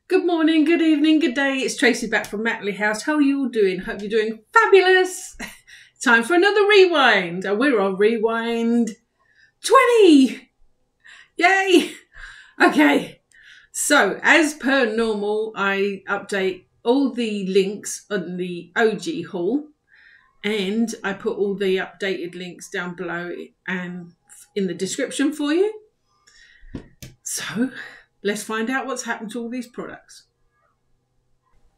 Good morning, good evening, good day. It's Tracy back from Matley House. How are you all doing? Hope you're doing fabulous. Time for another rewind. We're on rewind 20. Yay. Okay. So as per normal, I update all the links on the OG haul and I put all the updated links down below and in the description for you. So let's find out what's happened to all these products.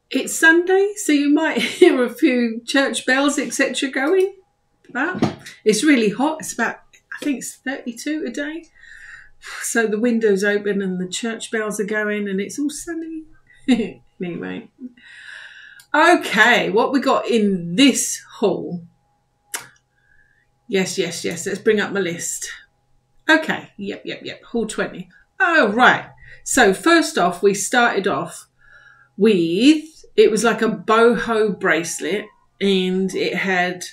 It's Sunday, so you might hear a few church bells, etc. going. But it's really hot. It's about, I think it's 32 a day. So the window's open and the church bells are going and it's all sunny. Anyway. Okay, what we got in this haul? Yes. Let's bring up my list. Okay, yep. Haul 20. Oh, right. So first off, we started off with, it was like a boho bracelet and it had,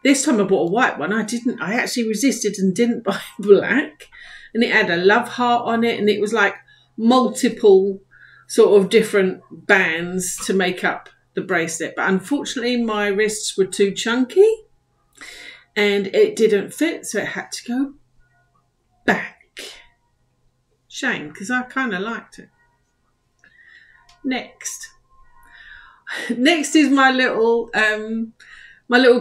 this time I bought a white one. I actually resisted and didn't buy black. And it had a love heart on it and it was like multiple sort of different bands to make up the bracelet. But unfortunately my wrists were too chunky and it didn't fit, so it had to go back. Shame, because I kind of liked it. Next is my little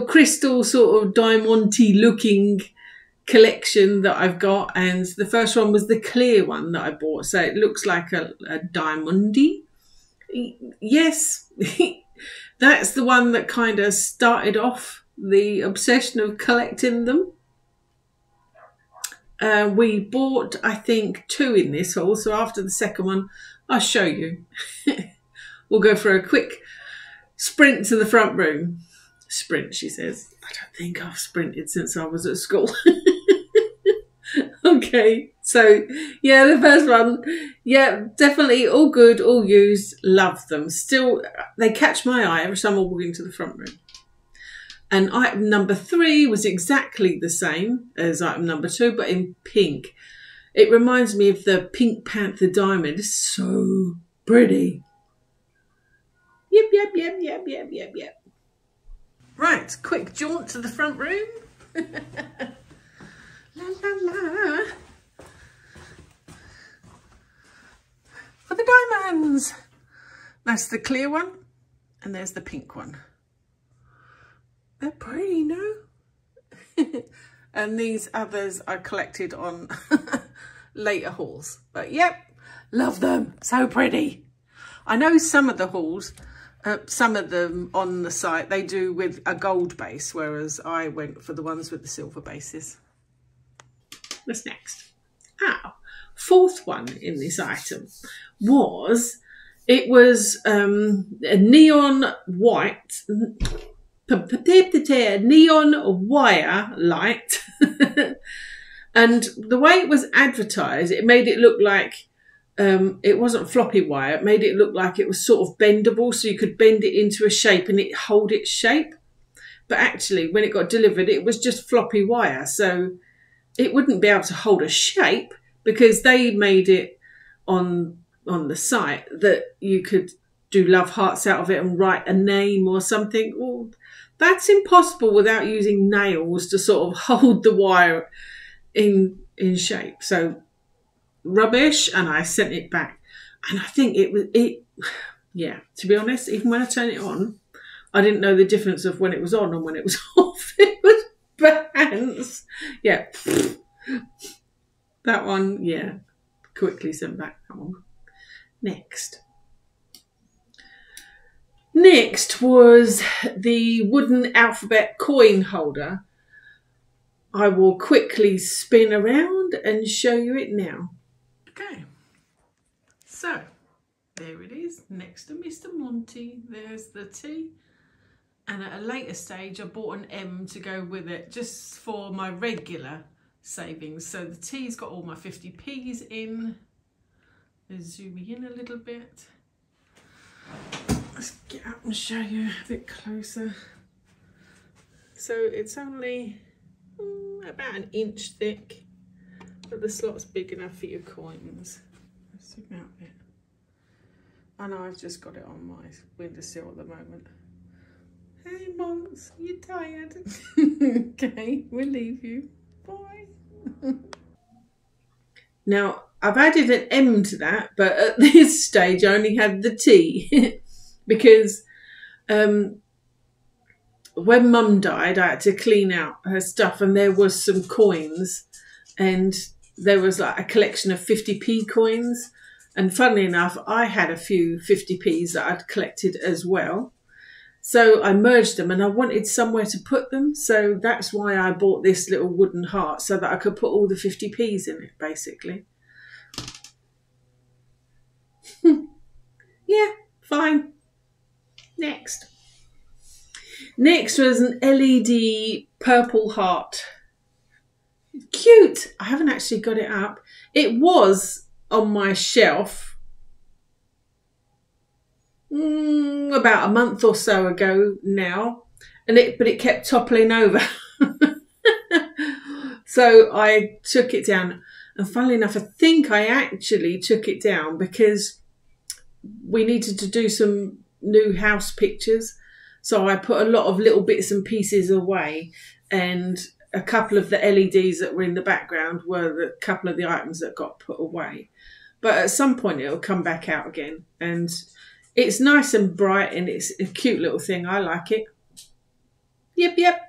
crystal sort of diamond-y looking collection that I've got, and the first one was the clear one that I bought, so it looks like a diamondy. Yes, that's the one that kind of started off the obsession of collecting them. We bought, I think, 2 in this haul, so after the second one I'll show you. We'll go for a quick sprint to the front room. Sprint, she says. I don't think I've sprinted since I was at school. Okay, so yeah, the first one, yeah, definitely all good, all used, love them. Still, they catch my eye every time I walk into the front room. And item number 3 was exactly the same as item number 2, but in pink. It reminds me of the Pink Panther diamond. It's so pretty. Yep. Right, quick jaunt to the front room. La la la. For the diamonds. That's the clear one, and there's the pink one. They're pretty, no? And these others I collected on later hauls. But yep, love them. So pretty. I know some of the hauls, some of them on the site, they do with a gold base, whereas I went for the ones with the silver bases. What's next? Our fourth one in this item was, it was a neon white, neon wire light. And the way it was advertised, it made it look like it wasn't floppy wire. It made it look like it was sort of bendable, so you could bend it into a shape and it hold its shape. But actually, when it got delivered, it was just floppy wire, so it wouldn't be able to hold a shape, because they made it on the site that you could do love hearts out of it and write a name or something. Well, that's impossible without using nails to sort of hold the wire in shape. So rubbish, and I sent it back. And I think yeah, to be honest, even when I turned it on, I didn't know the difference of when it was on and when it was off. It was bands. Yeah. That one, yeah. Quickly sent back that one. Next was the wooden alphabet coin holder. I will quickly spin around and show you it now. Okay, so there it is, next to Mr. Monty. There's the T, and at a later stage I bought an M to go with it, just for my regular savings. So the T's got all my 50p's in. Let's zoom in a little bit. Let's get up and show you a bit closer. So it's only about an inch thick, but the slot's big enough for your coins. Let's zoom out a bit. I know I've just got it on my windowsill at the moment. Hey Monks, you tired? Okay, we'll leave you. Bye. Now, I've added an M to that, but at this stage I only had the T because when Mum died, I had to clean out her stuff and there was some coins and there was like a collection of 50p coins. And funnily enough, I had a few 50p's that I'd collected as well. So I merged them and I wanted somewhere to put them. So that's why I bought this little wooden heart so that I could put all the 50p's in it, basically. Yeah, fine. Next. Next was an LED purple heart. Cute. I haven't actually got it up. It was on my shelf about a month or so ago now, but it kept toppling over. So I took it down, and funnily enough, I think I actually took it down because we needed to do some new house pictures. So I put a lot of little bits and pieces away, and a couple of the LEDs that were in the background were a couple of the items that got put away. But at some point it'll come back out again, and it's nice and bright and it's a cute little thing. I like it. Yep.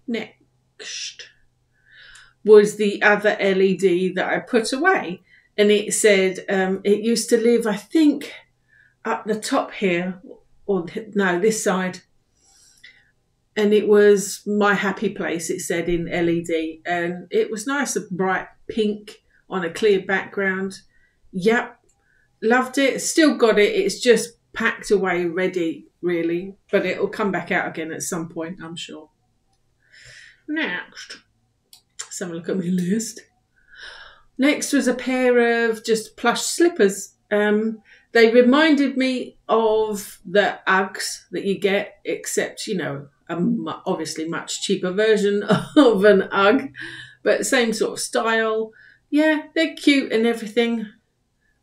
Next was the other LED that I put away, and it said it used to live, I think, up the top here, or no, this side. And it was my happy place, it said in LED, and it was nice and bright pink on a clear background. Yep. Loved it. Still got it. It's just packed away, ready, really. But it'll come back out again at some point, I'm sure. Next. Let's have a look at my list. Next was a pair of just plush slippers. They reminded me of the Uggs that you get, except, you know, obviously much cheaper version of an Ugg. But same sort of style. Yeah, they're cute and everything.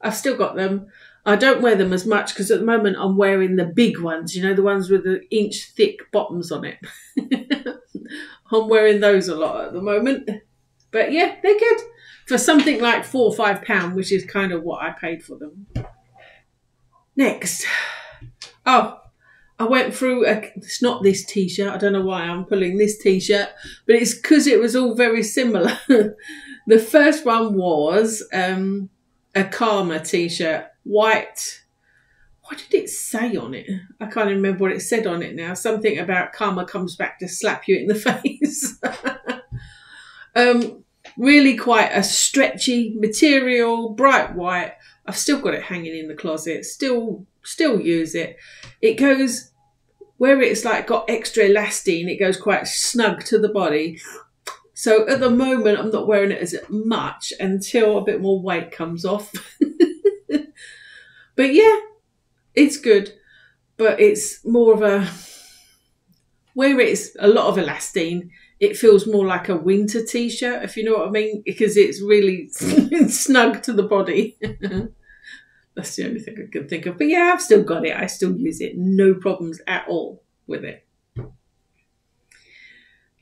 I've still got them. I don't wear them as much because at the moment I'm wearing the big ones, you know, the ones with the inch thick bottoms on it. I'm wearing those a lot at the moment. But yeah, they're good. For something like £4 or £5, which is kind of what I paid for them. Next. Oh, I went through, it's not this t-shirt. I don't know why I'm pulling this t-shirt, but it's because it was all very similar. The first one was a Karma t-shirt, white. What did it say on it? I can't remember what it said on it now. Something about karma comes back to slap you in the face. Really quite a stretchy material, bright white. I've still got it hanging in the closet. Still use it. It goes where it's like got extra elastine. It goes quite snug to the body. So at the moment, I'm not wearing it as much until a bit more weight comes off. But yeah, it's good. But it's more of a, where it's a lot of elastine, it feels more like a winter t-shirt, if you know what I mean, because it's really snug to the body. That's the only thing I can think of. But yeah, I've still got it. I still use it. No problems at all with it.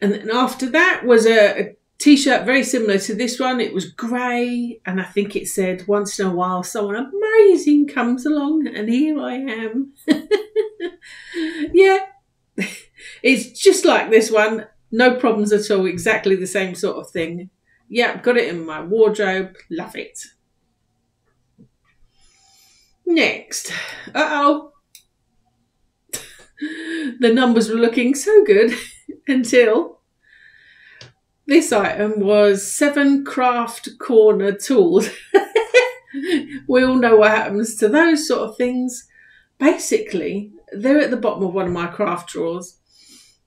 And then after that was a t-shirt very similar to this one. It was grey, and I think it said, once in a while someone amazing comes along, and here I am. Yeah, it's just like this one. No problems at all. Exactly the same sort of thing. Yeah, got it in my wardrobe. Love it. Next. Uh-oh. The numbers were looking so good until this item was 7 craft corner tools. We all know what happens to those sort of things. Basically, they're at the bottom of one of my craft drawers.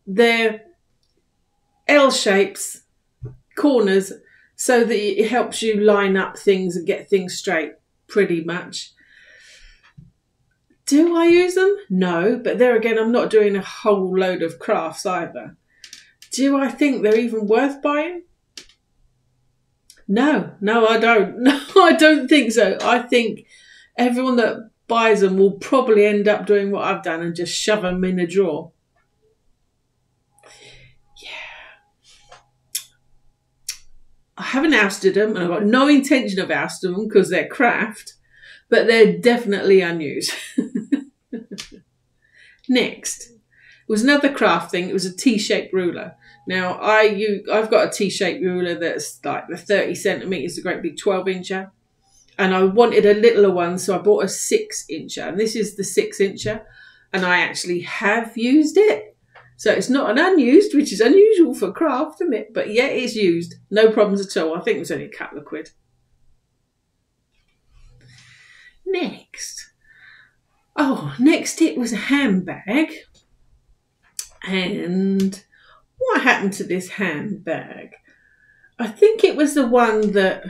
They're L shapes, corners, so that it helps you line up things and get things straight, pretty much. Do I use them? No, but there again, I'm not doing a whole load of crafts either. Do I think they're even worth buying? No, I don't. No, I don't think so. I think everyone that buys them will probably end up doing what I've done and just shove them in a drawer. Yeah. I haven't ousted them, and I've got no intention of ousting them because they're craft, but they're definitely unused. Next was another craft thing. It was a T-shaped ruler. Now, I've got a T-shaped ruler that's like the 30 centimetres, a great big 12-incher. And I wanted a littler one, so I bought a 6-incher. And this is the 6-incher. And I actually have used it. So it's not an unused, which is unusual for craft, isn't it? But yeah, it's used. No problems at all. I think it was only a couple of quid. Next it was a handbag. And what happened to this handbag? I think it was the one that...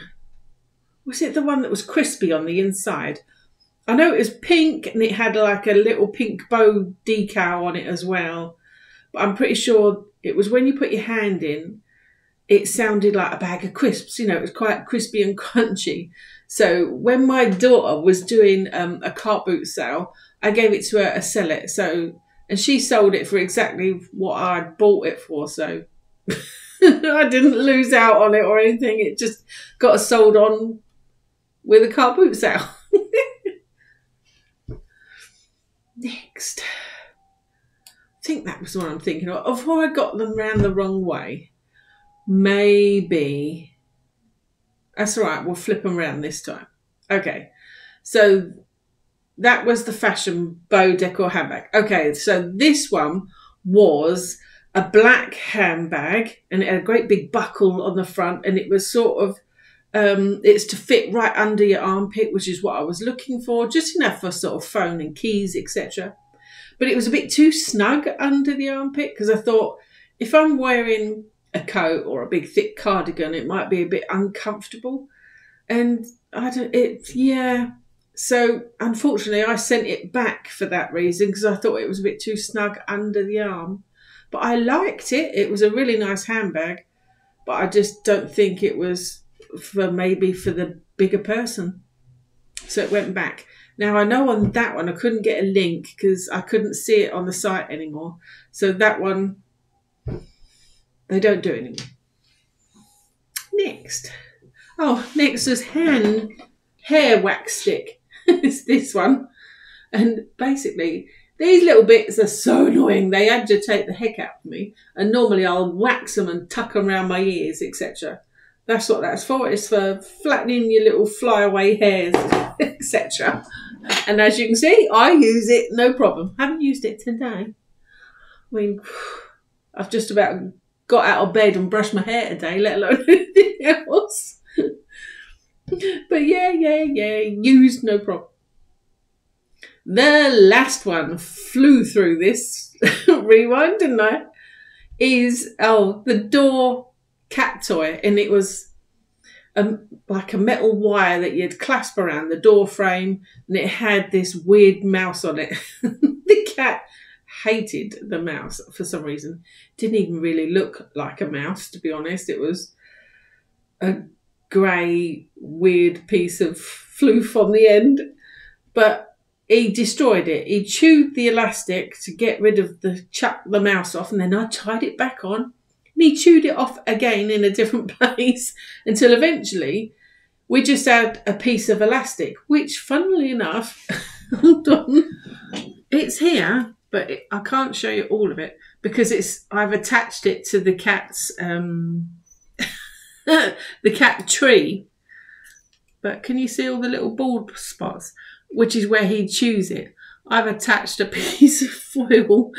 Was it the one that was crispy on the inside? I know it was pink and it had like a little pink bow decal on it as well. But I'm pretty sure it was when you put your hand in, it sounded like a bag of crisps. You know, it was quite crispy and crunchy. So when my daughter was doing a cart boot sale, I gave it to her to sell it. And she sold it for exactly what I bought it for. So I didn't lose out on it or anything. It just got sold on with a car boot sale. Next. I think that was the one I'm thinking of. Before I got them round the wrong way. Maybe. That's all right. We'll flip them around this time. Okay. So that was the fashion bow decor handbag. Okay. So this one was a black handbag and it had a great big buckle on the front, and it was sort of it's to fit right under your armpit, which is what I was looking for, just enough for sort of phone and keys, etc. But it was a bit too snug under the armpit because I thought if I'm wearing a coat or a big thick cardigan, it might be a bit uncomfortable. And so unfortunately I sent it back for that reason, because I thought it was a bit too snug under the arm. But I liked it. It was a really nice handbag, but I just don't think it was for the bigger person. So it went back. Now I know on that one I couldn't get a link because I couldn't see it on the site anymore. So that one, they don't do it anymore. Next was hair wax stick. It's this one. And basically, these little bits are so annoying. They agitate the heck out of me. And normally I'll wax them and tuck them around my ears, etc. That's what that's for. It's for flattening your little flyaway hairs, etc. And as you can see, I use it, no problem. Haven't used it today. I mean, I've just about got out of bed and brushed my hair today, let alone anything else. But yeah, used, no problem. The last one, flew through this rewind, didn't I? Is, the door cat toy. And it was like a metal wire that you'd clasp around the door frame, and it had this weird mouse on it. The cat hated the mouse for some reason. Didn't even really look like a mouse, to be honest. It was a grey, weird piece of floof on the end. But he destroyed it. He chewed the elastic to get rid of chuck the mouse off, and then I tied it back on. And he chewed it off again in a different place until eventually we just had a piece of elastic, which, funnily enough, hold on, it's here, but I can't show you all of it because I've attached it to the cat's the cat tree. But can you see all the little bald spots? Which is where he chews it. I've attached a piece of foil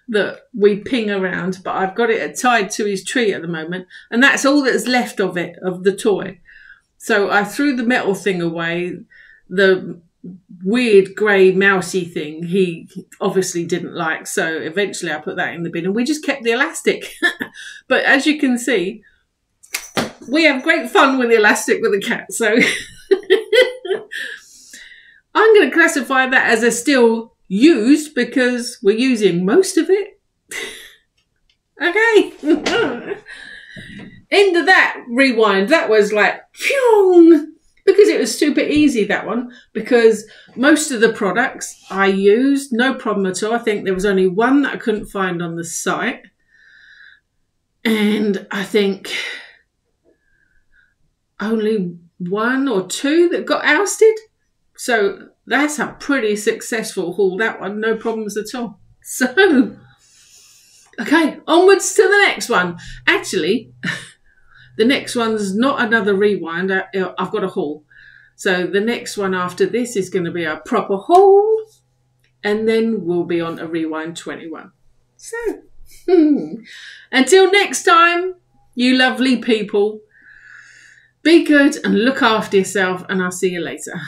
that we ping around, but I've got it tied to his tree at the moment, and that's all that's left of it, of the toy. So I threw the metal thing away. The weird grey mousy thing he obviously didn't like, so eventually I put that in the bin, and we just kept the elastic. But as you can see, we have great fun with the elastic with the cat, so I'm going to classify that as a still used because we're using most of it. Okay. End of that rewind. That was like, phew. because it was super easy, that one, because most of the products I used, no problem at all. I think there was only one that I couldn't find on the site. And I think only one or two that got ousted. So that's a pretty successful haul, that one. No problems at all. So, okay, onwards to the next one. Actually, the next one's not another rewind. I've got a haul. So the next one after this is going to be a proper haul. And then we'll be on a rewind 21. So, until next time, you lovely people, be good and look after yourself, and I'll see you later.